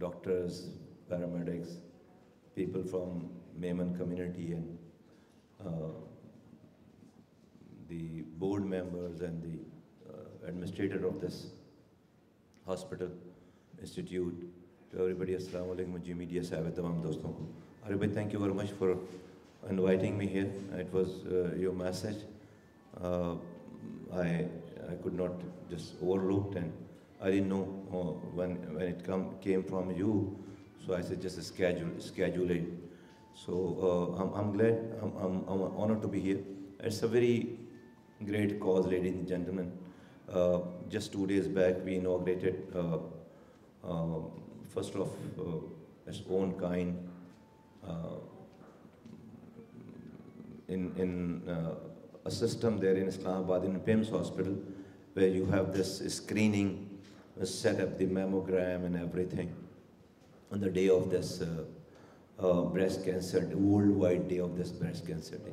doctors, paramedics, people from Maiman community, and the board members and the administrator of this hospital institute. To everybody, assalamu alaikum, muji media se aave tamam doston ko. Arif, thank you very much for inviting me here. It was your message. I could not just overlooked, and I didn't know when it came from you. So I said just schedule it. So I'm glad, I'm honored to be here. It's a very great cause, ladies and gentlemen. Just 2 days back, we inaugurated first of its own kind in a system there in Islamabad, in PIMS hospital, where you have this screening, set up the mammogram and everything on the day of this breast cancer, the worldwide day of this breast cancer day.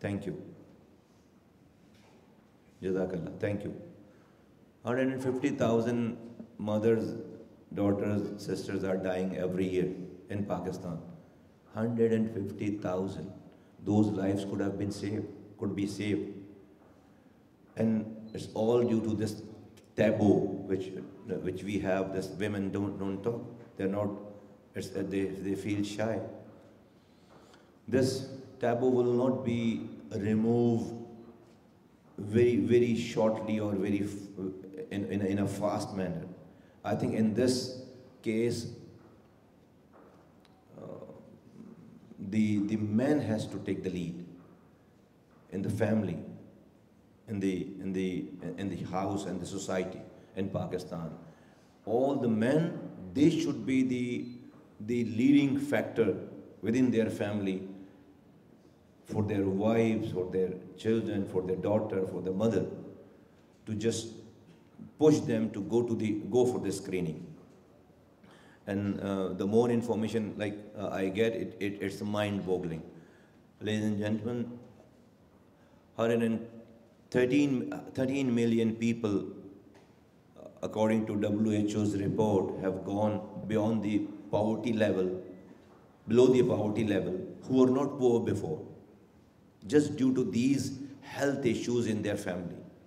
Thank you. Jazakallah. Thank you. 150,000 mothers, daughters, sisters are dying every year in Pakistan. 150,000. Those lives could have been saved, could be saved. And it's all due to this taboo which we have. This women don't talk. They're not. They feel shy. This taboo will not be removed very shortly or in a fast manner. I think in this case, the man has to take the lead in the family, in the house and the society in Pakistan. All the men, they should be the leading factor within their family, for their wives, for their children, for their daughter, for their mother, to just push them to go for the screening. And the more information I get, it's mind-boggling. Ladies and gentlemen, 113 million people, according to WHO's report, have gone beyond the poverty level, below the poverty level, who were not poor before, just due to these health issues in their family.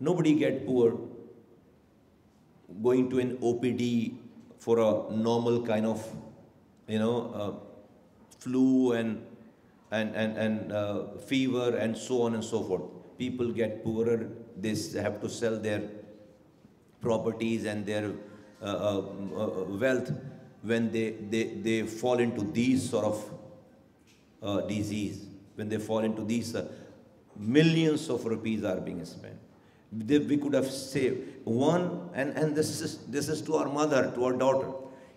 Nobody get poor going to an OPD for a normal kind of, flu and fever and so on and so forth. People get poorer. They have to sell their properties and their wealth when they fall into these sort of disease. When they fall into these, millions of rupees are being spent. We could have saved one, and this is to our mother, to our daughter.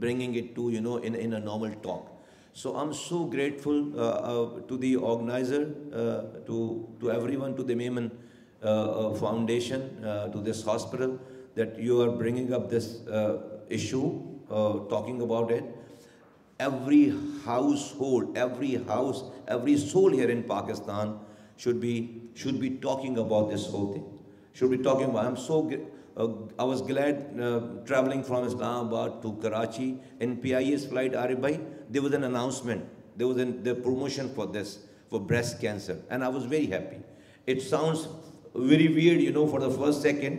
bringing it to in a normal talk. So I'm so grateful to the organizer, to everyone, to the Maiman Foundation, to this hospital, that you are bringing up this issue, talking about it. Every household, every house, every soul here in Pakistan should be talking about this whole thing. Should be talking about. I was glad traveling from Islamabad to Karachi in PIA's flight, Arif bhai, there was an announcement. There was the promotion for this, for breast cancer, and I was very happy. It sounds very weird, for the first second,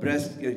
breast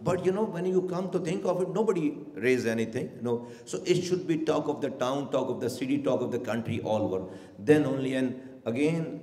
but when you come to think of it, nobody raised anything. So it should be talk of the town, talk of the city, talk of the country all over. Then only, and again,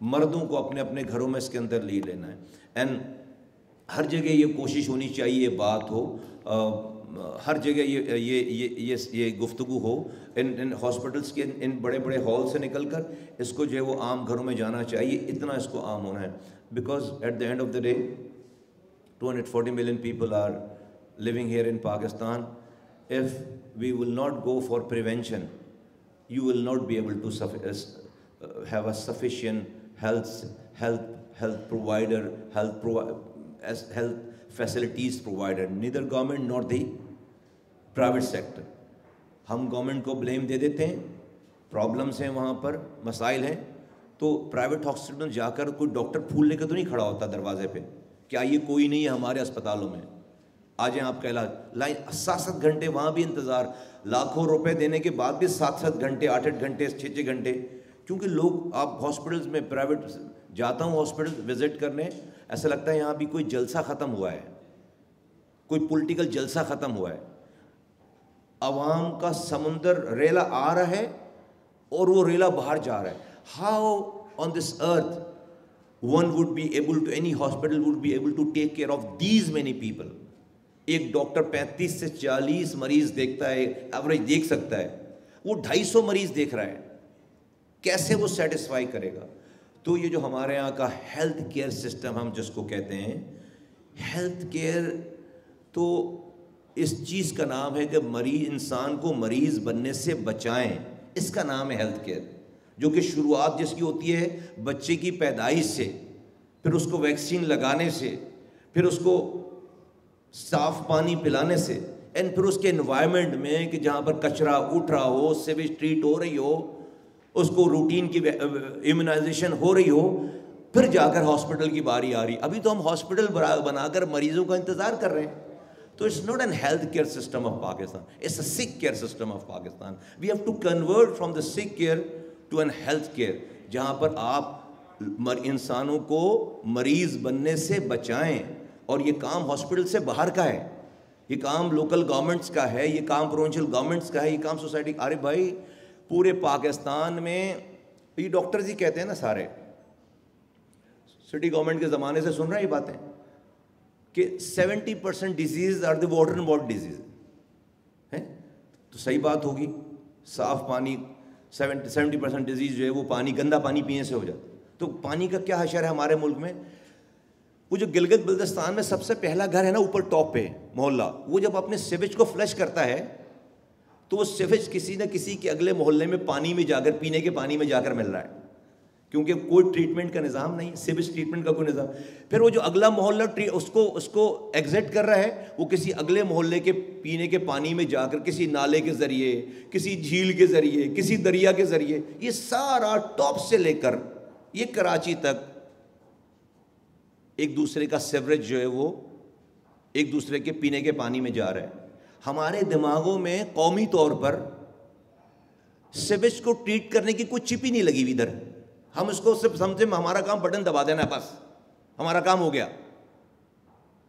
مردوں کو اپنے اپنے گھروں میں اس کے اندر لے لینا ہے. اینڈ ہر جگہ یہ کوشش ہونی چاہیے، یہ بات ہو، ہر جگہ یہ گفتگو ہو ان ہاسپٹلس کے، ان بڑے بڑے ہال سے نکل کر اس کو جو ہے وہ عام گھروں میں جانا چاہیے. اتنا اس کو عام ہونا ہے. Because at the end of the day 240 million people are living here in Pakistan. If we will not go for prevention, you will not be able to have a sufficient health provider, health facilities provider, neither government nor the private sector. ہم government کو blame دے دیتے ہیں، problems ہیں وہاں پر، مسائل ہیں، تو private hospital میں جا کر کوئی ڈاکٹر پھول لے کے تو نہیں کھڑا ہوتا دروازے پہ، کیا یہ کوئی نہیں ہے ہمارے اسپتالوں میں، آ جائیں آپ کا علاج. لائن 7 گھنٹے وہاں بھی انتظار، لاکھوں روپے دینے کے بعد بھی 7 گھنٹے 8 گھنٹے 6 گھنٹے. کیونکہ لوگ، آپ ہاسپٹلس میں پرائیویٹ جاتا ہوں ہاسپٹل وزٹ کرنے، ایسا لگتا ہے یہاں بھی کوئی جلسہ ختم ہوا ہے، کوئی پولیٹیکل جلسہ ختم ہوا ہے. عوام کا سمندر ریلا آ رہا ہے اور وہ ریلا باہر جا رہا ہے. How on this earth one would be able to, any hospital would be able to take care of these many people. ایک ڈاکٹر 35 سے 40 مریض دیکھتا ہے، ایوریج دیکھ سکتا ہے، وہ 250 مریض دیکھ رہا ہے، کیسے وہ سیٹسفائی کرے گا؟ تو یہ جو ہمارے یہاں کا ہیلتھ کیئر سسٹم ہم جس کو کہتے ہیں ہیلتھ کیئر، تو اس چیز کا نام ہے کہ انسان کو مریض بننے سے بچائیں، اس کا نام ہے ہیلتھ کیئر. جو کہ شروعات جس کی ہوتی ہے بچے کی پیدائش سے، پھر اس کو ویکسین لگانے سے، پھر اس کو صاف پانی پلانے سے، اینڈ پھر اس کے انوائرمنٹ میں کہ جہاں پر کچرا اٹھ رہا ہو، سیویج ٹریٹ ہو رہی ہو، اس کو روٹین کی امیونائزیشن ہو رہی ہو، پھر جا کر ہاسپٹل کی باری آ رہی. ابھی تو ہم ہاسپٹل بنا کر مریضوں کا انتظار کر رہے ہیں. تو it's not an health care system of Pakistan, it's a sick care system of Pakistan. We have to convert from the sick care to an health care, جہاں پر آپ انسانوں کو مریض بننے سے بچائیں. اور یہ کام ہاسپٹل سے باہر کا ہے، یہ کام لوکل گورنمنٹس کا ہے، یہ کام پروونشل گورنمنٹس کا ہے، یہ کام سوسائٹی. ارے بھائی پورے پاکستان میں یہ ڈاکٹرز ہی کہتے ہیں نا سارے، سٹی گورنمنٹ کے زمانے سے سن رہے ہیں یہ باتیں کہ 70% diseases are the water and body diseases ہیں. تو صحیح بات ہوگی، صاف پانی 70% ڈیزیز جو ہے وہ پانی، گندا پانی پینے سے ہو جاتا. تو پانی کا کیا حشر ہے ہمارے ملک میں؟ وہ جو گلگت بلتستان میں سب سے پہلا گھر ہے نا اوپر ٹاپ پہ محلہ، وہ جب اپنے سیویج کو فلش کرتا ہے تو وہ سیویج کسی نہ کسی کے اگلے محلے میں پانی میں جا کر، پینے کے پانی میں جا کر مل رہا ہے، کیونکہ کوئی ٹریٹمنٹ کا نظام نہیں، سیویج ٹریٹمنٹ کا کوئی نظام. پھر وہ جو اگلا محلہ اس کو ایگزٹ کر رہا ہے، وہ کسی اگلے محلے کے پینے کے پانی میں جا کر کسی نالے کے ذریعے، کسی جھیل کے ذریعے، کسی دریا کے ذریعے، یہ سارا ٹاپ سے لے کر یہ کراچی تک ایک دوسرے کا سیوریج جو ہے وہ ایک دوسرے کے پینے کے پانی میں جا رہا ہے. ہمارے دماغوں میں قومی طور پر سیویج کو ٹریٹ کرنے کی کوئی چپ ہی نہیں لگی ہوئی ادھر. ہم اس کو صرف سمجھے ہمارا کام بٹن دبا دینا ہے، بس ہمارا کام ہو گیا.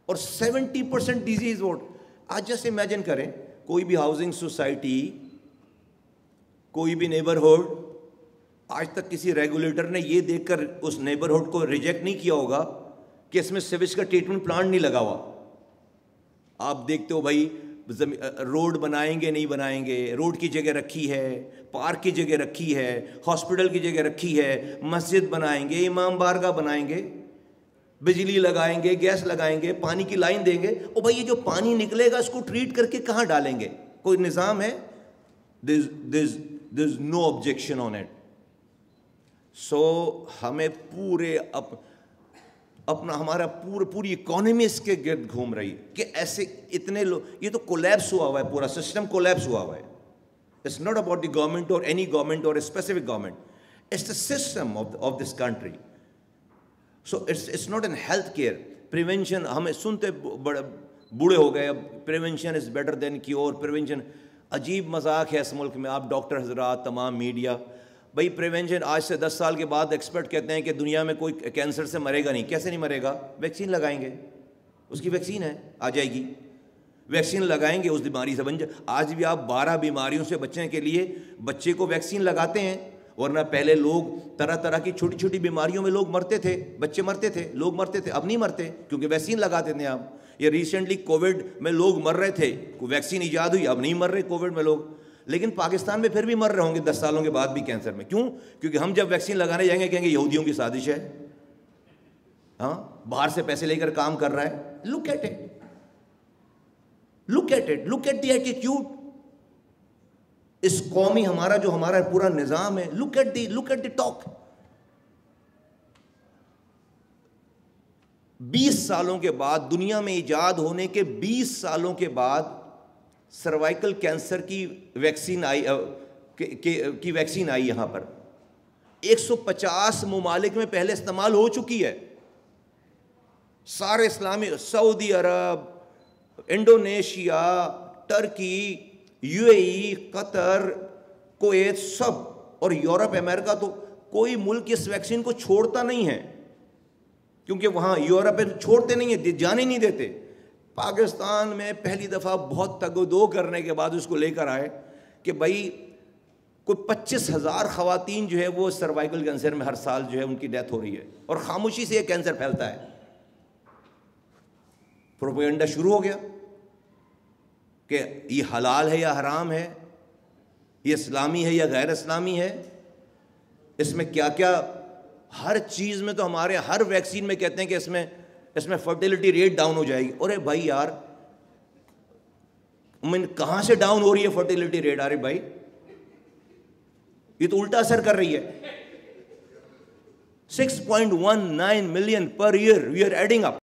اور 70% ڈیزیز ووٹ. آج جیسے امیجن کریں کوئی بھی ہاؤسنگ سوسائٹی، کوئی بھی نیبرہڈ، آج تک کسی ریگولیٹر نے یہ دیکھ کر اس نیبرہڈ کو ریجیکٹ نہیں کیا ہوگا کہ اس میں سیویج کا ٹریٹمنٹ پلانٹ نہیں لگا ہوا. آپ دیکھتے ہو بھائی روڈ بنائیں گے نہیں بنائیں گے، روڈ کی جگہ رکھی ہے، پارک کی جگہ رکھی ہے، ہاسپٹل کی جگہ رکھی ہے، مسجد بنائیں گے، امام بارگاہ بنائیں گے، بجلی لگائیں گے، گیس لگائیں گے، پانی کی لائن دیں گے. اور بھائی یہ جو پانی نکلے گا اس کو ٹریٹ کر کے کہاں ڈالیں گے؟ کوئی نظام ہے؟ there's no objection on it. سو ہمیں پورے اپنا ہمارا پوری اکانومی اس کے گرد گھوم رہی ہے کہ ایسے اتنے لوگ، یہ تو کولیپس ہوا ہوا ہے، پورا سسٹم کولیپس ہوا ہوا ہے. It's not about the government or any government or specific government, it's the system of this country. So it's not an health care. Prevention ہمیں سنتے بوڑھے ہو گئے، اب prevention is better than cure. Prevention عجیب مذاق ہے اس ملک میں. آپ ڈاکٹر حضرات، تمام میڈیا، بھائی پریونشن آج سے 10 سال کے بعد ایکسپرٹ کہتے ہیں کہ دنیا میں کوئی کینسر سے مرے گا نہیں. کیسے نہیں مرے گا؟ ویکسین لگائیں گے، اس کی ویکسین ہے، آ جائے گی. ویکسین لگائیں گے اس بیماری سے آج بھی آپ 12 بیماریوں سے بچنے کے لیے بچے کو ویکسین لگاتے ہیں. ورنہ پہلے لوگ طرح طرح کی چھوٹی چھوٹی بیماریوں میں لوگ مرتے تھے, بچے مرتے تھے, لوگ مرتے تھے. اب نہیں مرتے کیونکہ ویکسین لگاتے تھے. اب یہ ریسنٹلی کووڈ میں لوگ مر رہے تھے, ویکسین ایجاد ہوئی, اب نہیں مر رہے کووڈ میں لوگ. لیکن پاکستان میں پھر بھی مر رہے ہوں گے 10 سالوں کے بعد بھی کینسر میں. کیوں؟ کیونکہ ہم جب ویکسین لگانے جائیں گے کہیں گے یہودیوں کی سازش ہے, ہاں باہر سے پیسے لے کر کام کر رہا ہے. Look at it, look at it, look at the attitude. اس قومی ہمارا جو ہمارا پورا نظام ہے, لک ایٹ دی ٹاک. 20 سالوں کے بعد, دنیا میں ایجاد ہونے کے 20 سالوں کے بعد سروائکل کینسر کی ویکسین آئی, کی ویکسین آئی یہاں پر. 150 ممالک میں پہلے استعمال ہو چکی ہے. سارے اسلامی, Saudi Arab, Indonesia, Turkey, U A E, Qatar, Kuwait, سب, اور یورپ, امریکہ, تو کوئی ملک اس ویکسین کو چھوڑتا نہیں ہے کیونکہ وہاں یورپ میں چھوڑتے نہیں ہیں, جانے نہیں دیتے. پاکستان میں پہلی دفعہ بہت تگ و دو کرنے کے بعد اس کو لے کر آئے کہ بھائی کوئی 25,000 خواتین جو ہے وہ سروائیکل کینسر میں ہر سال جو ہے ان کی ڈیتھ ہو رہی ہے, اور خاموشی سے یہ کینسر پھیلتا ہے. پروپیگنڈا شروع ہو گیا کہ یہ حلال ہے یا حرام ہے, یہ اسلامی ہے یا غیر اسلامی ہے, اس میں کیا کیا. ہر چیز میں تو ہمارے ہر ویکسین میں کہتے ہیں کہ اس میں فرٹیلٹی ریٹ ڈاؤن ہو جائے گی. ارے بھائی یار, کہاں سے ڈاؤن ہو رہی ہے فرٹیلٹی ریٹ؟ ارے بھائی یہ تو الٹا اثر کر رہی ہے. 6.19 million per year we are adding up.